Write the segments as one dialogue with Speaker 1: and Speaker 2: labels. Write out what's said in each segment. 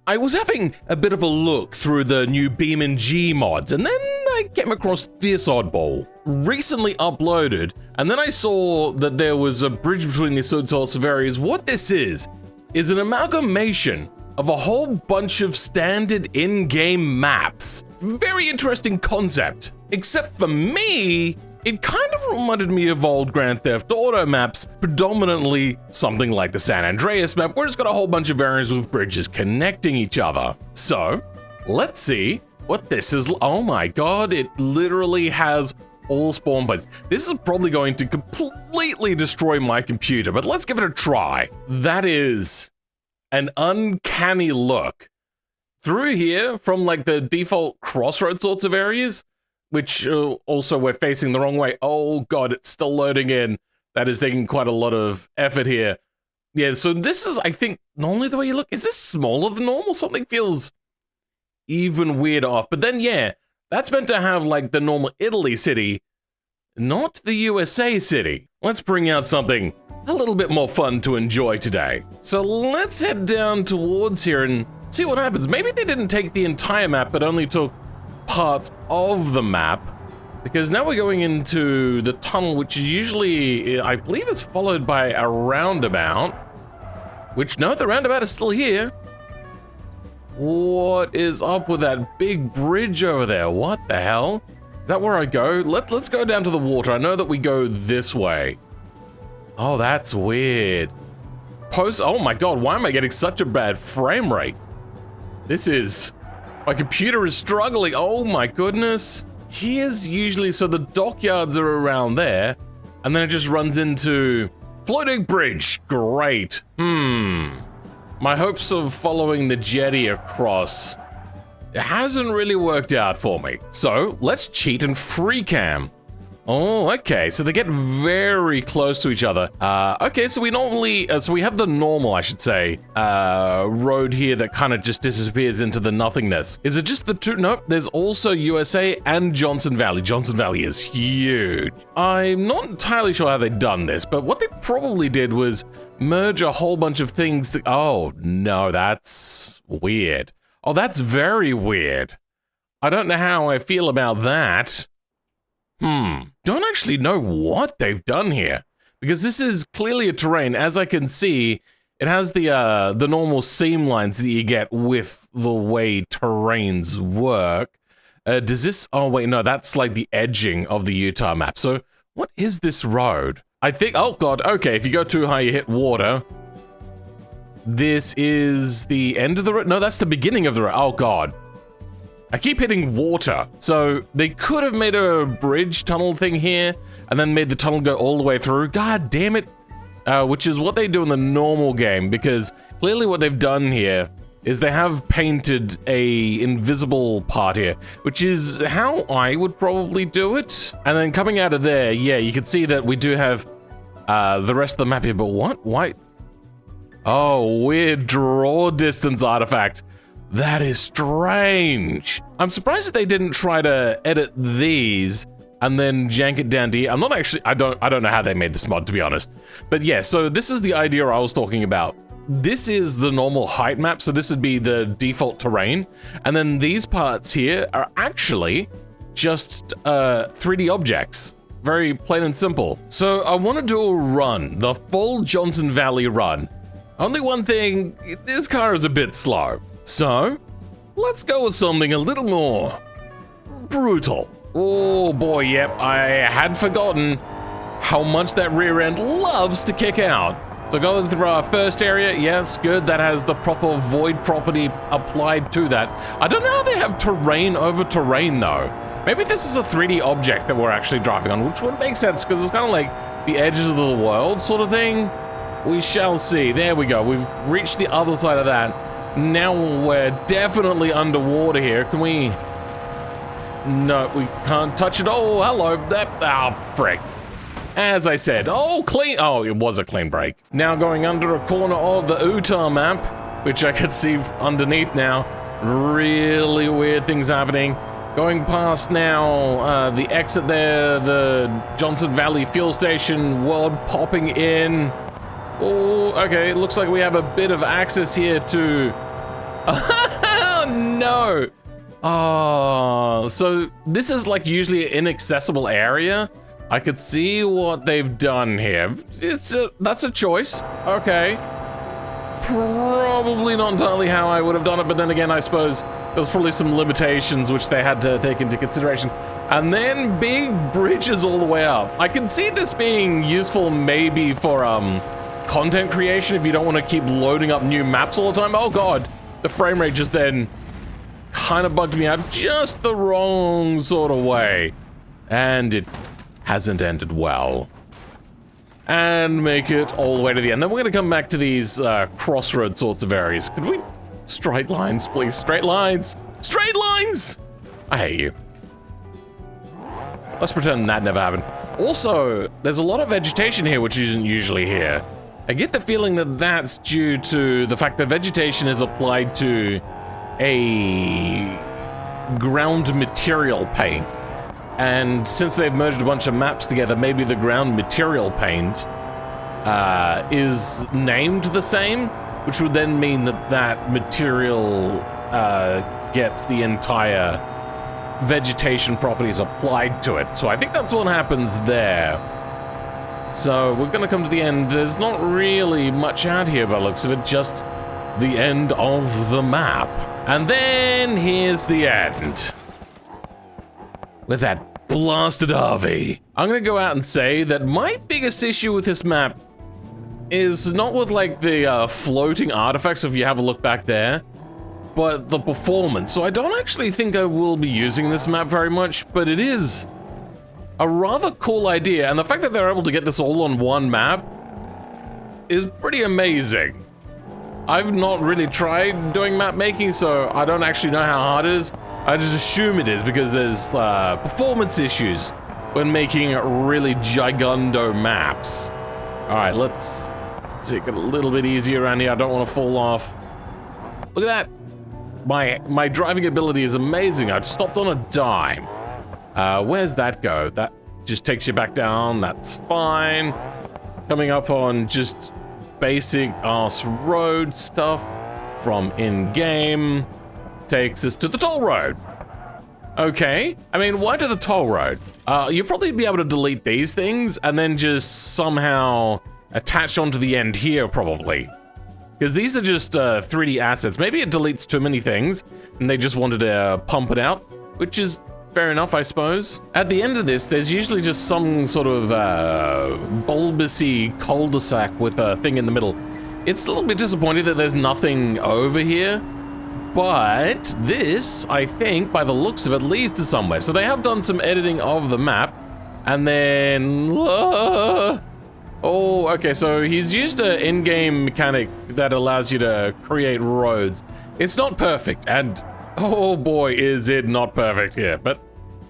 Speaker 1: I was having a bit of a look through the new BeamNG mods, and then I came across this oddball. Recently uploaded, and then I saw that there was a bridge between these two sorts of areas. What this is an amalgamation of a whole bunch of standard in-game maps. Very interesting concept. Except for me, it kind of reminded me of old Grand Theft Auto maps, predominantly something like the San Andreas map, where it's got a whole bunch of areas with bridges connecting each other. So, let's see what this is. Oh my god, it literally has all spawn points. This is probably going to completely destroy my computer, but let's give it a try. That is an uncanny look. Through here, from like the default crossroad sorts of areas, which also we're facing the wrong way. Oh god, it's still loading in. That is taking quite a lot of effort here. Yeah, so this is, I think, normally the way you look. Is this smaller than normal? Something feels even weird off. But then, yeah, that's meant to have like the normal Italy city, not the USA city. Let's bring out something a little bit more fun to enjoy today. So let's head down towards here and see what happens. Maybe they didn't take the entire map, but only took parts of the map, because now we're going into the tunnel, which is usually, I believe, is followed by a roundabout, which, no, the roundabout is still here. What is up with that big bridge over there? What the hell? Is that where I go? Let's go down to the water. I know that we go this way. Oh, that's weird. Oh my god, why am I getting such a bad frame rate? My computer is struggling. Oh my goodness. Here's usually, so the dockyards are around there, and then it just runs into floating bridge. Great. My hopes of following the jetty across, it hasn't really worked out for me. So let's cheat and free cam. Oh, okay, so they get very close to each other. Okay, so we have the normal, I should say, road here that kind of just disappears into the nothingness. Is it just the two? Nope, there's also USA and Johnson Valley. Johnson Valley is huge. I'm not entirely sure how they've done this, but what they probably did was merge a whole bunch of things. Oh, no, that's weird. Oh, that's very weird. I don't know how I feel about that. Don't actually know what they've done here, because this is clearly a terrain. As I can see, it has the normal seam lines that you get with the way terrains work. Does this, oh wait, no, that's like the edging of the Utah map. So what is this road? I think, oh god, okay, if you go too high, you hit water. This is the end of the road? No, that's the beginning of the road. Oh god. I keep hitting water. So they could have made a bridge tunnel thing here and then made the tunnel go all the way through. God damn it. Which is what they do in the normal game, because clearly what they've done here is they have painted a invisible part here, which is how I would probably do it. And then coming out of there, yeah, you can see that we do have the rest of the map here, but what? Why? Oh, weird draw distance artifact. That is strange. I'm surprised that they didn't try to edit these and then jank it down to here. I'm not actually, I don't know how they made this mod, to be honest. But yeah, so this is the idea I was talking about. This is the normal height map, so this would be the default terrain. And then these parts here are actually just 3D objects. Very plain and simple. So I want to do a run, the full Johnson Valley run. Only one thing, this car is a bit slow. So, let's go with something a little more brutal. Oh boy, yep, I had forgotten how much that rear end loves to kick out. So going through our first area, yes, good, that has the proper void property applied to that. I don't know how they have terrain over terrain though. Maybe this is a 3D object that we're actually driving on, which would make sense because it's kind of like the edges of the world sort of thing. We shall see. There we go, we've reached the other side of that. Now we're definitely underwater here. Can we? No, we can't touch it. Oh, hello. Frick. As I said, oh, clean. Oh, it was a clean break. Now going under a corner of the Utah map, which I can see underneath now. Really weird things happening. Going past now the exit there, the Johnson Valley fuel station, world popping in. Oh, okay, it looks like we have a bit of access here to No. Oh, so this is like usually an inaccessible area. I could see what they've done here. That's a choice. Okay. Probably not entirely how I would have done it, but then again, I suppose there was probably some limitations which they had to take into consideration. And then big bridges all the way up. I can see this being useful maybe for content creation if you don't want to keep loading up new maps all the time. Oh god, the frame rate just then kind of bugged me out just the wrong sort of way. And it hasn't ended well. And make it all the way to the end. Then we're going to come back to these crossroad sorts of areas. Could we... Straight lines, please. Straight lines. Straight lines! I hate you. Let's pretend that never happened. Also, there's a lot of vegetation here which isn't usually here. I get the feeling that that's due to the fact that vegetation is applied to a ground material paint. And since they've merged a bunch of maps together, maybe the ground material paint is named the same, which would then mean that that material gets the entire vegetation properties applied to it. So I think that's what happens there. So we're gonna come to the end. There's not really much out here by the looks of it, just the end of the map. And then here's the end. With that blasted RV. I'm gonna go out and say that my biggest issue with this map is not with like the floating artifacts, if you have a look back there, but the performance. So I don't actually think I will be using this map very much, but it is a rather cool idea, and the fact that they're able to get this all on one map is pretty amazing. I've not really tried doing map making, so I don't actually know how hard it is. I just assume it is because there's performance issues when making really gigundo maps. All right, let's take it a little bit easier around here. I don't want to fall off. Look at that. My driving ability is amazing. I stopped on a dime. Where's that go? That just takes you back down. That's fine. Coming up on just basic arse road stuff from in-game. Takes us to the toll road. Okay, I mean, why to the toll road? You'll probably be able to delete these things and then just somehow attach onto the end here, probably. Because these are just 3D assets. Maybe it deletes too many things and they just wanted to pump it out, which is fair enough, I suppose. At the end of this, there's usually just some sort of bulbousy cul-de-sac with a thing in the middle. It's a little bit disappointing that there's nothing over here. But this, I think, by the looks of it, leads to somewhere. So they have done some editing of the map, and then... oh, okay, so he's used an in-game mechanic that allows you to create roads. It's not perfect, and oh boy, is it not perfect here. But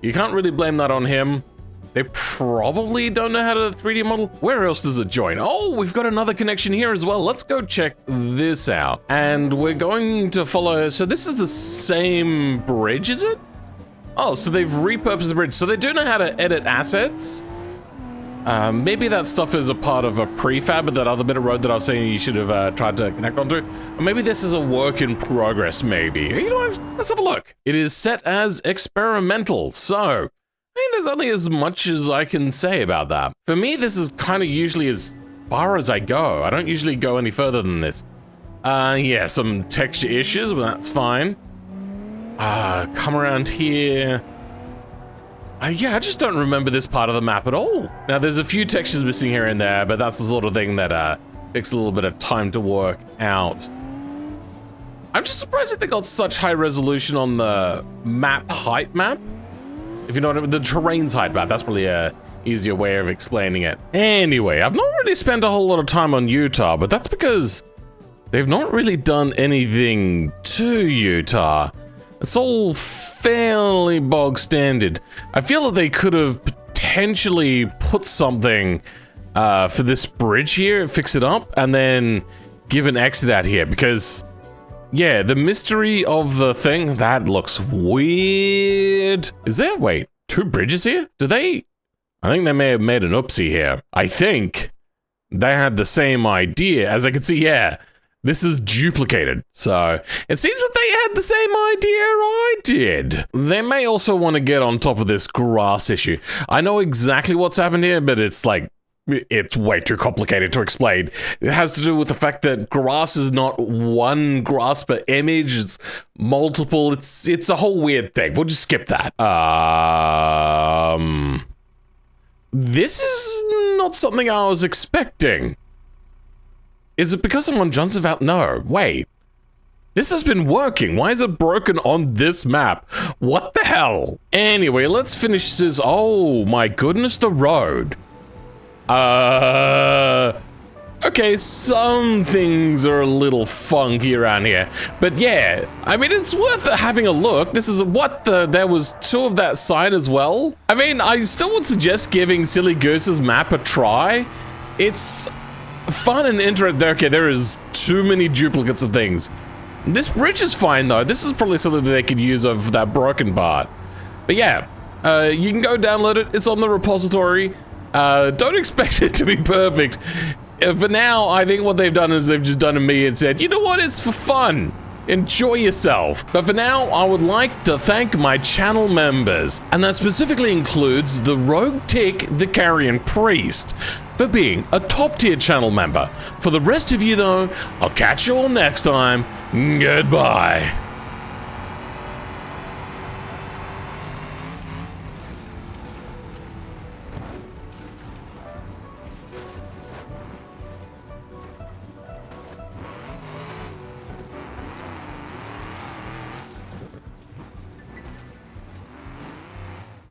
Speaker 1: you can't really blame that on him. They probably don't know how to 3D model. Where else does it join? Oh, we've got another connection here as well. Let's go check this out. And we're going to follow, so this is the same bridge, is it? Oh, so they've repurposed the bridge. So they do know how to edit assets. Maybe that stuff is a part of a prefab of that other bit of road that I was saying you should have tried to connect onto. Or maybe this is a work in progress, maybe. You know what? Let's have a look. It is set as experimental, so I mean, there's only as much as I can say about that. For me, this is kind of usually as far as I go. I don't usually go any further than this. Yeah, some texture issues, but that's fine. Come around here. Yeah, I just don't remember this part of the map at all. Now, there's a few textures missing here and there, but that's the sort of thing that takes a little bit of time to work out. I'm just surprised that they got such high resolution on the map height map. If you know what I mean, the terrain's height map, that's probably a easier way of explaining it. Anyway, I've not really spent a whole lot of time on Utah, but that's because they've not really done anything to Utah. It's all fairly bog standard. I feel that they could have potentially put something for this bridge here, fix it up, and then give an exit out here, because yeah, the mystery of the thing, that looks weird. Is there, wait, two bridges here? I think they may have made an oopsie here. I think they had the same idea. As I can see, yeah, This is duplicated. So it seems that they had the same idea I did. They may also want to get on top of this grass issue. I know exactly what's happened here, but it's like, it's way too complicated to explain. It has to do with the fact that grass is not one grass per image, it's multiple. It's a whole weird thing. We'll just skip that. This is not something I was expecting. Is it because I'm on Johnson Valley? No, wait. This has been working. Why is it broken on this map? What the hell? Anyway, let's finish this. Oh my goodness, the road. Okay, some things are a little funky around here. But yeah, I mean, it's worth having a look. This is there was 2 of that side as well. I mean, I still would suggest giving Silly Goose's map a try. It's fun and interesting. Okay, there is too many duplicates of things. This bridge is fine though. This is probably something that they could use of that broken part. But yeah, you can go download it. It's on the repository. Don't expect it to be perfect. For now, I think what they've done is they've just done to me and said, you know what, it's for fun. Enjoy yourself. But for now, I would like to thank my channel members, and that specifically includes the Rogue Tick, the Carrion Priest, for being a top tier channel member. For the rest of you though, I'll catch you all next time. Goodbye.